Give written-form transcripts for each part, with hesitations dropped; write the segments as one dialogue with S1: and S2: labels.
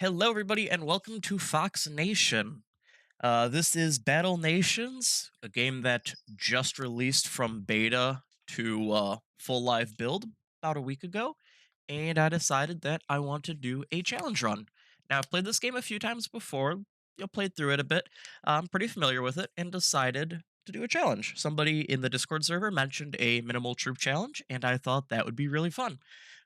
S1: Hello, everybody, and welcome to Fox Nation. This is Battle Nations, a game that just released from beta to full live build about a week ago, and I decided that I want to do a challenge run. Now, I've played this game a few times before, played through it a bit. I'm pretty familiar with it, and decided to do a challenge. Somebody in the Discord server mentioned a minimal troop challenge, and I thought that would be really fun.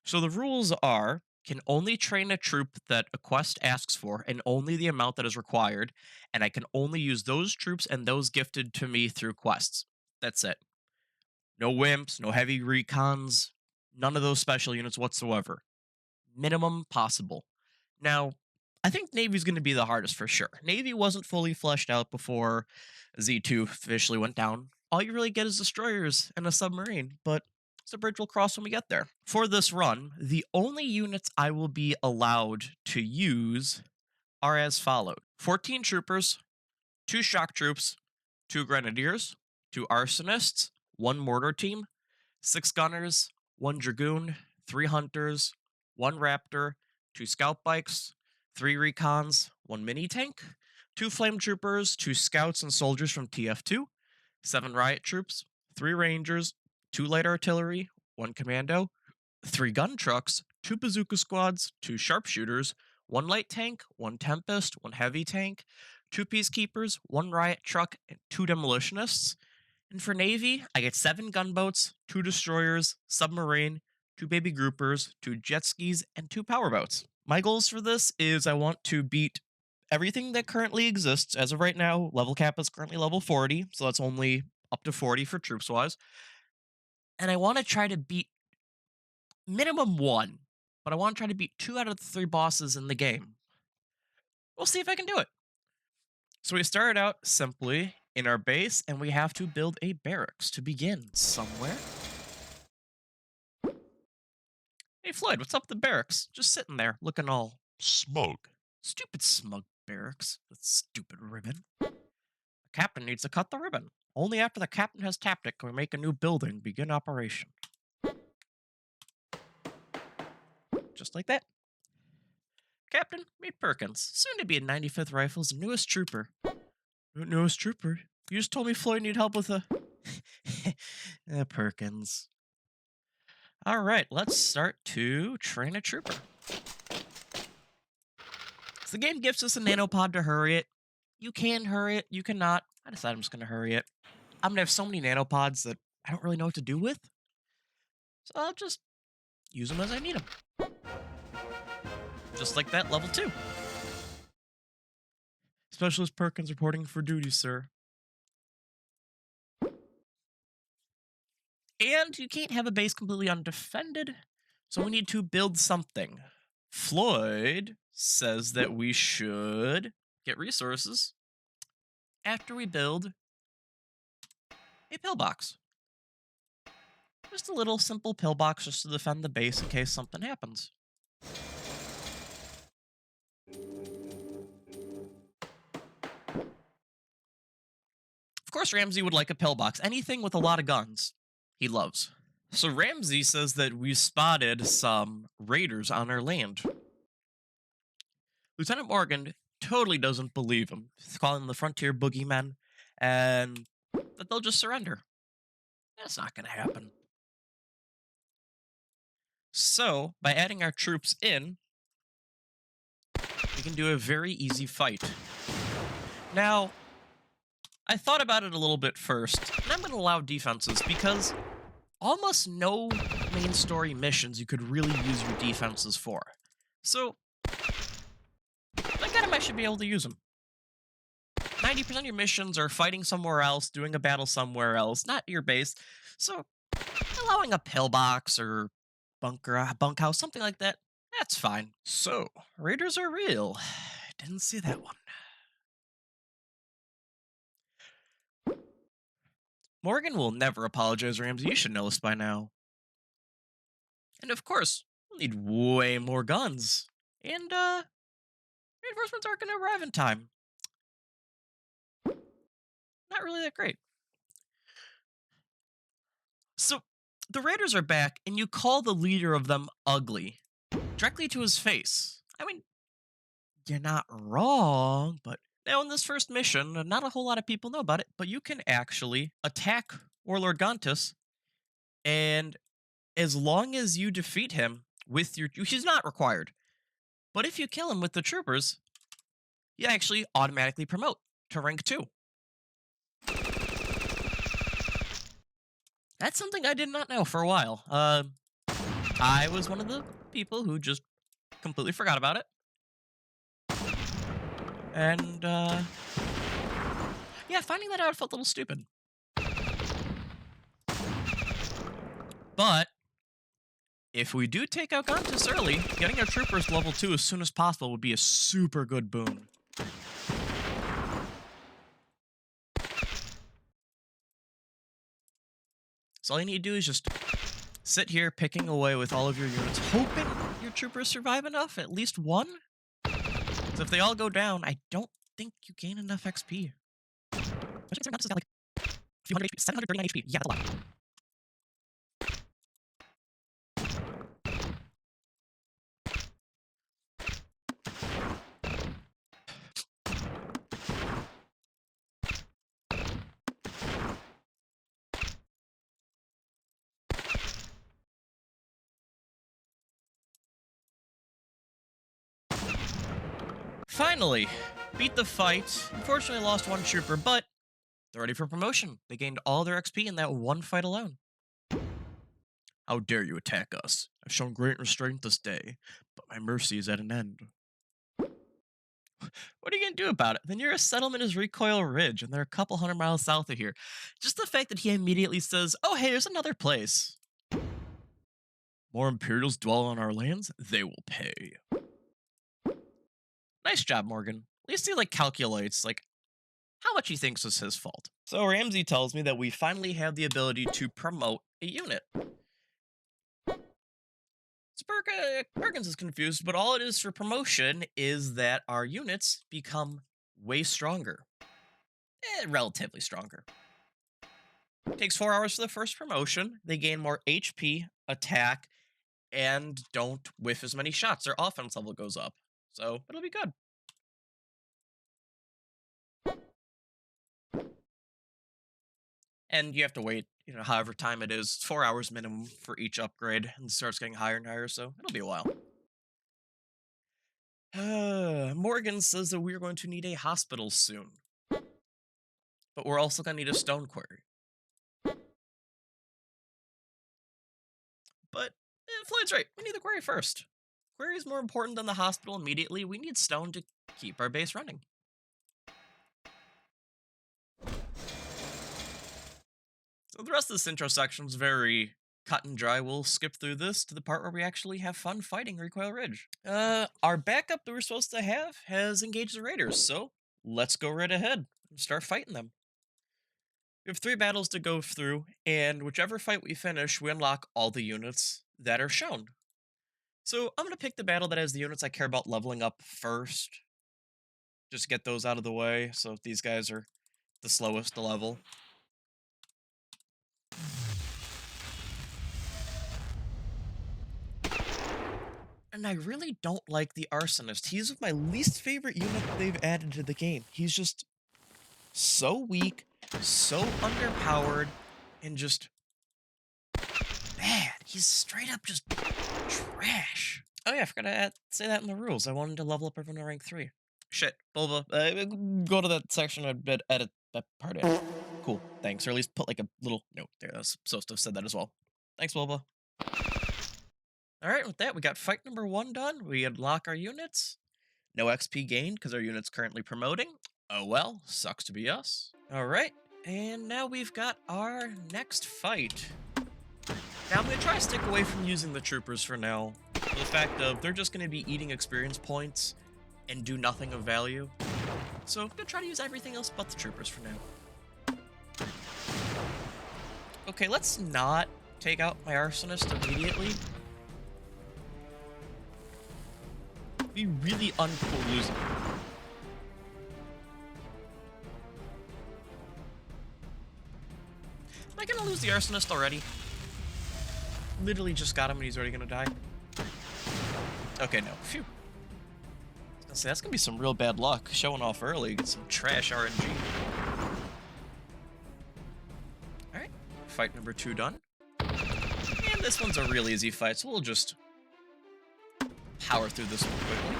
S1: So the rules are can only train a troop that a quest asks for, and only the amount that is required, and I can only use those troops and those gifted to me through quests. That's it. No wimps, no heavy recons, none of those special units whatsoever. Minimum possible. Now, I think Navy's going to be the hardest for sure. Navy wasn't fully fleshed out before Z2 officially went down. All you really get is destroyers and a submarine, but it's a bridge we'll cross when we get there. For this run, the only units I will be allowed to use are as followed: 14 troopers, 2 shock troops, 2 grenadiers, 2 arsonists, 1 mortar team, 6 gunners, 1 dragoon, 3 hunters, 1 raptor, 2 scout bikes, 3 recons, 1 mini tank, 2 flame troopers, 2 scouts and soldiers from TF2, 7 riot troops, 3 rangers, 2 light artillery, 1 commando, 3 gun trucks, 2 bazooka squads, 2 sharpshooters, 1 light tank, 1 tempest, 1 heavy tank, 2 peacekeepers, 1 riot truck, and 2 demolitionists. And for Navy, I get 7 gunboats, 2 destroyers, submarine, 2 baby groupers, 2 jet skis, and 2 powerboats. My goals for this is I want to beat everything that currently exists. As of right now, level cap is currently level 40, so that's only up to 40 for troops wise. And I want to try to beat minimum 1, but I want to try to beat 2 out of the 3 bosses in the game. We'll see if I can do it. So we started out simply in our base, and we have to build a barracks to begin somewhere. Hey Floyd, what's up with the barracks? Just sitting there, looking all smug. Stupid smug barracks. That stupid ribbon. The captain needs to cut the ribbon. Only after the captain has tapped it can we make a new building begin operation. Just like that. Captain, meet Perkins, soon to be in 95th Rifles' newest trooper. Newest trooper? You just told me Floyd needed help with a... Perkins. Alright, let's start to train a trooper. So the game gives us a nanopod to hurry it. You can hurry it, you cannot. I decided I'm just going to hurry it. I'm going to have so many nanopods that I don't really know what to do with. So I'll just use them as I need them. Just like that, level 2. Specialist Perkins reporting for duty, sir. And you can't have a base completely undefended, so we need to build something. Floyd says that we should get resources after we build a pillbox. Just a little simple pillbox just to defend the base in case something happens. Of course, Ramsey would like a pillbox. Anything with a lot of guns, he loves. So Ramsey says that we spotted some raiders on our land. Lieutenant Morgan totally doesn't believe him. He's calling them the frontier boogeymen, and that they'll just surrender. That's not going to happen. So, by adding our troops in, we can do a very easy fight. Now, I thought about it a little bit first, and I'm going to allow defenses because almost no main story missions you could really use your defenses for. So, I kind of might should be able to use them. 90% of your missions are fighting somewhere else, doing a battle somewhere else, not your base. So, allowing a pillbox or bunkhouse, something like that, that's fine. So, raiders are real. Didn't see that one. Morgan will never apologize, Ramsey. You should know this by now. And of course, we'll need way more guns. And, reinforcements aren't going to arrive in time. Not really that great. So, the raiders are back, and you call the leader of them ugly. Directly to his face. I mean, you're not wrong, but now in this first mission, not a whole lot of people know about it, but you can actually attack Warlord Gontus, and as long as you defeat him with your, he's not required, but if you kill him with the troopers, you actually automatically promote to rank 2. That's something I did not know for a while. I was one of the people who just completely forgot about it. And, yeah, finding that out felt a little stupid. But, if we do take out Gontus early, getting our troopers to level 2 as soon as possible would be a super good boon. So all you need to do is just sit here picking away with all of your units, hoping your troopers survive enough, at least one. So if they all go down, I don't think you gain enough XP. Especially Gontus has got like a few hundred HP, 739 HP. Yeah, that's a lot. Finally, beat the fight. Unfortunately, lost one trooper, but they're ready for promotion. They gained all their XP in that one fight alone. How dare you attack us? I've shown great restraint this day, but my mercy is at an end. What are you going to do about it? The nearest settlement is Recoil Ridge, and they're a couple 100 miles south of here. Just the fact that he immediately says, oh, hey, there's another place. More Imperials dwell on our lands? They will pay. Nice job, Morgan. At least he, calculates, how much he thinks is his fault. So Ramsey tells me that we finally have the ability to promote a unit. Perkins is confused, but all it is for promotion is that our units become way stronger. Relatively stronger. It takes 4 hours for the first promotion. They gain more HP, attack, and don't whiff as many shots. Their offense level goes up. So it'll be good. And you have to wait, however time it is, 4 hours minimum for each upgrade, and it starts getting higher and higher, so it'll be a while. Morgan says that we're going to need a hospital soon. But we're also going to need a stone quarry. But Floyd's right, we need the quarry first. Quarry is more important than the hospital immediately. We need stone to keep our base running. So the rest of this intro section is very cut and dry. We'll skip through this to the part where we actually have fun fighting Recoil Ridge. Our backup that we're supposed to have has engaged the raiders, so let's go right ahead and start fighting them. We have 3 battles to go through, and whichever fight we finish, we unlock all the units that are shown. So I'm going to pick the battle that has the units I care about leveling up first. Just get those out of the way, so if these guys are the slowest to level. And I really don't like the Arsonist. He's my least favorite unit they've added to the game. He's just so weak, so underpowered, and just bad. He's straight up just trash. Oh yeah, I forgot to say that in the rules. I wanted to level up everyone to rank 3. Shit, Bulba, go to that section and edit that part in. Cool, thanks. Or at least put a little note there. I was supposed to have said that as well. Thanks, Bulba. Alright, with that, we got fight number 1 done. We unlock our units. No XP gained because our unit's currently promoting. Oh well, sucks to be us. Alright, and now we've got our next fight. Now I'm going to try to stick away from using the troopers for now. For the fact of they're just going to be eating experience points and do nothing of value. So I'm going to try to use everything else but the troopers for now. Okay, let's not take out my Arsonist immediately. Be really uncool losing. Am I gonna lose the Arsonist already? Literally just got him and he's already gonna die. Okay, no. Phew. So that's gonna be some real bad luck. Showing off early, get some trash RNG. Alright, fight number 2 done. And this one's a real easy fight, so we'll just power through this one quickly.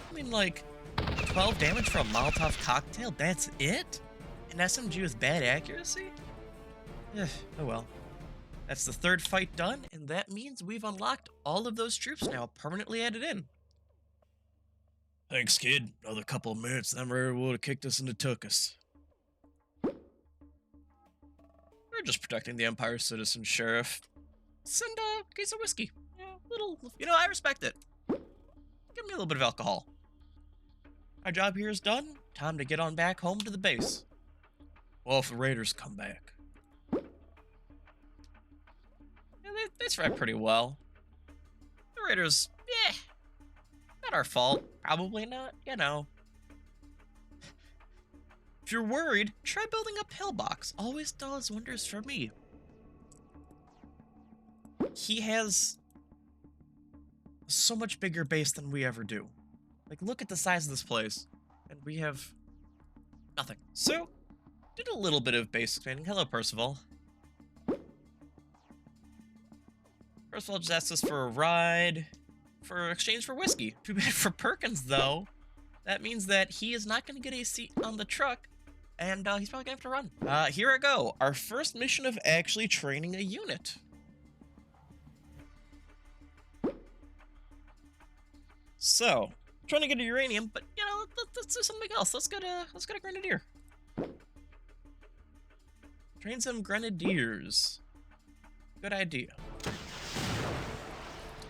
S1: I mean, like, 12 damage from a Molotov cocktail, that's it? An SMG with bad accuracy? Oh well. That's the 3rd fight done, and that means we've unlocked all of those troops now, permanently added in. Thanks, kid. Another couple of minutes, then we're able to kick us into Tuckus. We're just protecting the Empire Citizen Sheriff. Send a case of whiskey. Yeah, I respect it. Give me a little bit of alcohol. Our job here is done. Time to get on back home to the base. Well, if the Raiders come back. Yeah, they survived pretty well. The Raiders, not our fault. Probably not, you know. If you're worried, try building a pillbox. Always does wonders for me. He has so much bigger base than we ever do. Like, look at the size of this place. And we have nothing. So, did a little bit of base expanding. Hello, Percival. Percival just asked us for a ride for exchange for whiskey. Too bad for Perkins, though. That means that he is not going to get a seat on the truck, and he's probably going to have to run. Here I go. Our first mission of actually training a unit. So, trying to get a uranium, but, you know, let's do something else. Let's get a grenadier. Train some grenadiers. Good idea.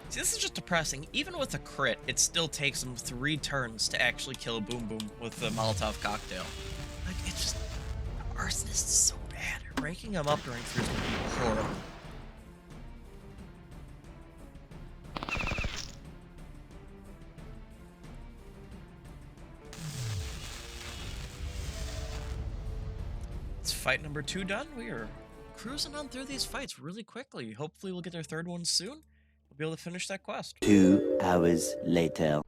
S1: See, this is just depressing. Even with a crit, it still takes him 3 turns to actually kill a Boom Boom with the Molotov cocktail. Like, it's just... Arsonist is so bad. Ranking him up during 3 is going to be horrible. It's fight number 2 done. We are cruising on through these fights really quickly. Hopefully we'll get our 3rd one soon. We'll be able to finish that quest.
S2: 2 hours later.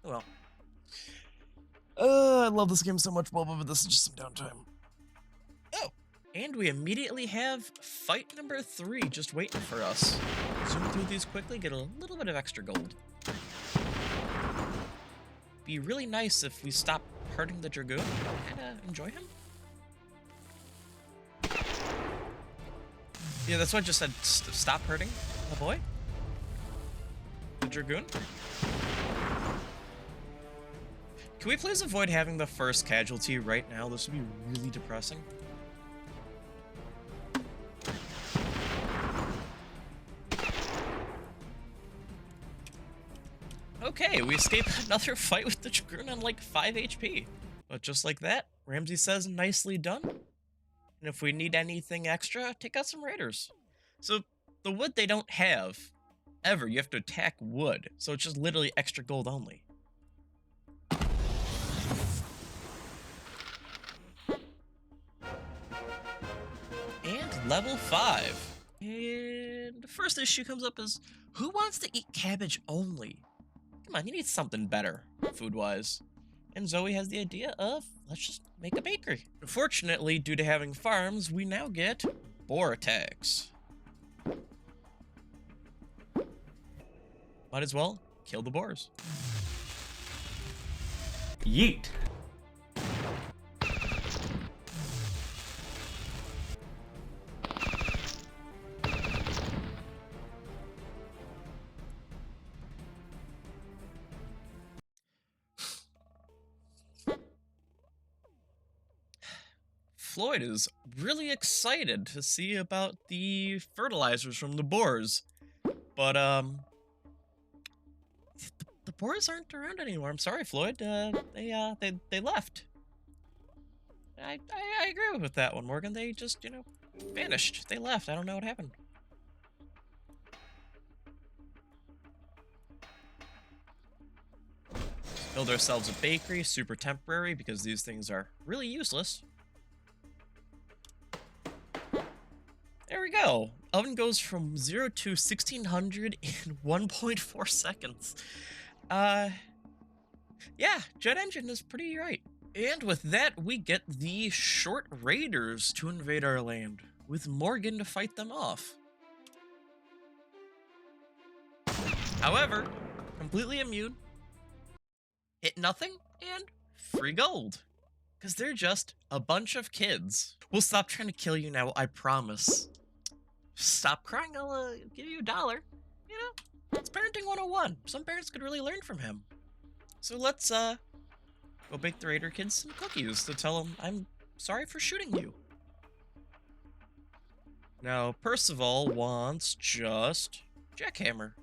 S1: Oh well. I love this game so much, but this is just some downtime. Oh, and we immediately have fight number 3 just waiting for us. Zoom through these quickly, get a little bit of extra gold. Be really nice if we stop hurting the Dragoon and enjoy him. Yeah, that's what I just said. Stop hurting the boy. The Dragoon. Can we please avoid having the first casualty right now? This would be really depressing. Okay, we escape another fight with the Dragoon on like 5 HP. But just like that, Ramsey says nicely done. And if we need anything extra, take out some raiders. So, the wood they don't have, ever. You have to attack wood. So it's just literally extra gold only. And level 5. And the first issue comes up is, who wants to eat cabbage only? Come on, you need something better, food-wise. And Zoe has the idea of, let's just make a bakery. Unfortunately, due to having farms, we now get boar attacks. Might as well kill the boars.
S2: Yeet.
S1: Floyd is really excited to see about the fertilizers from the boars. But, the boars aren't around anymore. I'm sorry, Floyd. They left. I agree with that one, Morgan. They just, you know, vanished. They left. I don't know what happened. Build ourselves a bakery, super temporary, because these things are really useless. There we go. Oven goes from 0 to 1600 in 1.4 seconds. Yeah, jet engine is pretty right. And with that, we get the short raiders to invade our land, with Morgan to fight them off. However, completely immune, hit nothing, and free gold. Because they're just a bunch of kids. We'll stop trying to kill you now, I promise. Stop crying, I'll give you $1. You know, it's parenting 101. Some parents could really learn from him. So let's go bake the Raider kids some cookies to tell them I'm sorry for shooting you. Now, Percival wants just Jackhammer.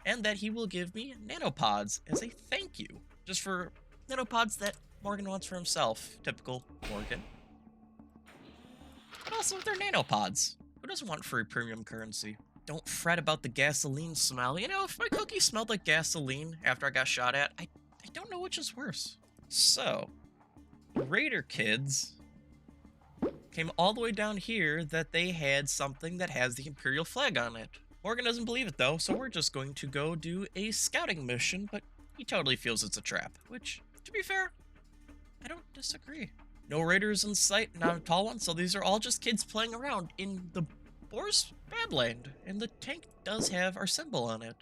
S1: And that he will give me nanopods as a thank you. Just for nanopods that Morgan wants for himself. Typical Morgan. But also they're nanopods. Who doesn't want free premium currency? Don't fret about the gasoline smell. You know, if my cookie smelled like gasoline after I got shot at, I don't know which is worse. So, Raider kids came all the way down here that they had something that has the Imperial flag on it. Morgan doesn't believe it though, so we're just going to go do a scouting mission, but he totally feels it's a trap, which, to be fair, I don't disagree. No raiders in sight, not a tall one, so these are all just kids playing around in the Boar's Badland, and the tank does have our symbol on it.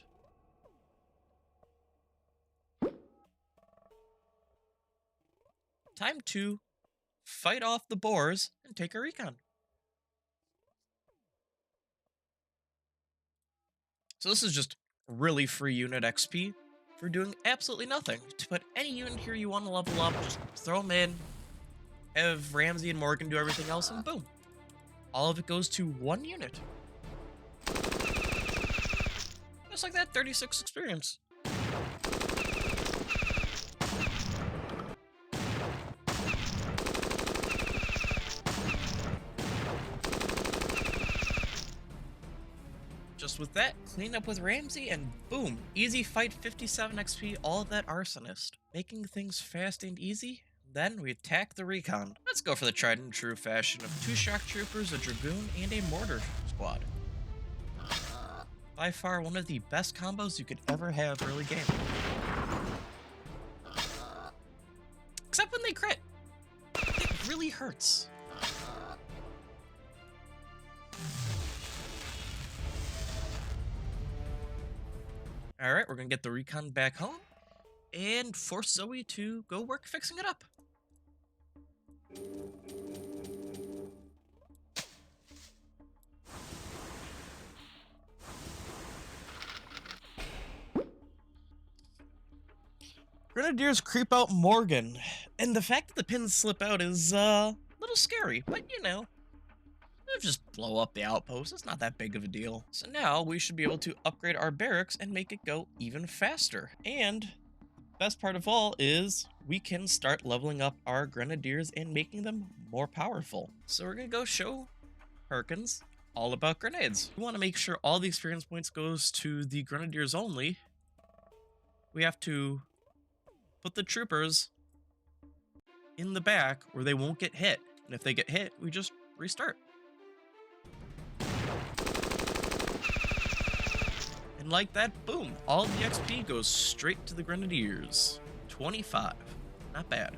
S1: Time to fight off the boars and take a recon. So this is just really free unit XP for doing absolutely nothing. To put any unit here you want to level up, just throw them in, have Ramsey and Morgan do everything else, and boom. All of it goes to one unit. Just like that, 36 experience. Just with that, clean up with Ramsey, and boom, easy fight, 57 XP, all of that Arsonist. Making things fast and easy, then we attack the recon. Let's go for the tried and true fashion of 2 shock troopers, a dragoon, and a mortar squad. By far one of the best combos you could ever have early game. Except when they crit. It really hurts. Alright, we're gonna get the recon back home and force Zoe to go work fixing it up. Grenadiers creep out Morgan, and the fact that the pins slip out is a little scary, but you know, they'll just blow up the outpost. It's not that big of a deal. So now we should be able to upgrade our barracks and make it go even faster. And best part of all is we can start leveling up our grenadiers and making them more powerful. So we're gonna go show Perkins all about grenades. We want to make sure all the experience points goes to the grenadiers only. We have to put the troopers in the back where they won't get hit. And if they get hit, we just restart. And like that, boom, all the XP goes straight to the grenadiers. 25, not bad.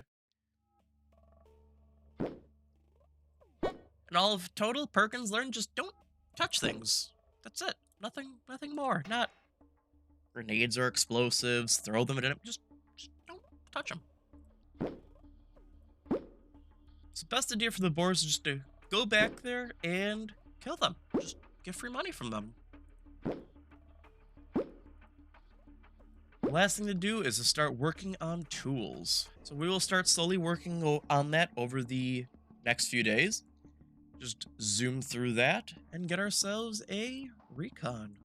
S1: And all of total, Perkins learned just don't touch things. That's it. Nothing more. Not grenades or explosives. Throw them at it. Just don't touch them. So best idea for the boars is just to go back there and kill them. Just get free money from them. Last thing to do is to start working on tools. So we will start slowly working on that over the next few days. Just zoom through that and get ourselves a recon.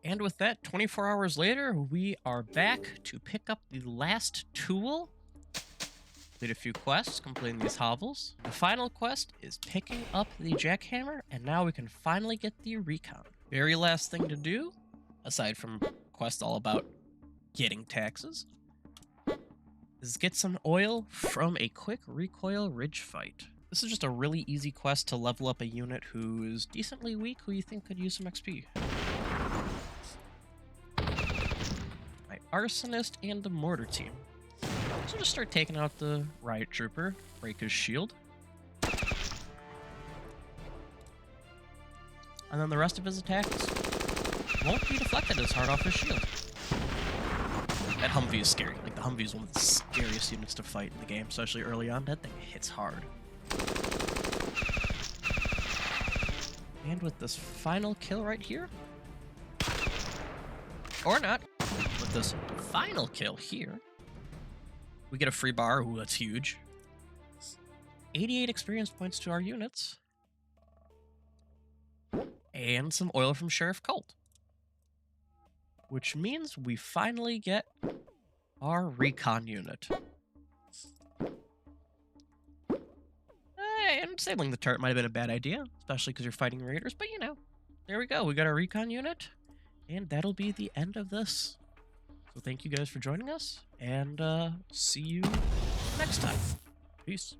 S1: And with that, 24 hours later, we are back to pick up the last tool. Did a few quests, completing these hovels. The final quest is picking up the jackhammer, and now we can finally get the recon. Very last thing to do, aside from quest all about getting taxes, is get some oil from a quick recoil ridge fight. This is just a really easy quest to level up a unit who is decently weak, who you think could use some XP. Arsonist and the mortar team. So just start taking out the riot trooper, break his shield. And then the rest of his attacks won't be deflected as hard off his shield. That Humvee is scary. Like, the Humvee is one of the scariest units to fight in the game, especially early on. That thing hits hard. And with this final kill right here, or not, with this final kill here, we get a free bar. Ooh, that's huge. 88 experience points to our units. And some oil from Sheriff Colt. Which means we finally get our recon unit. And disabling the turret might have been a bad idea, especially because you're fighting raiders, but you know, there we go. We got our recon unit, and that'll be the end of this. So thank you guys for joining us, and see you next time. Peace.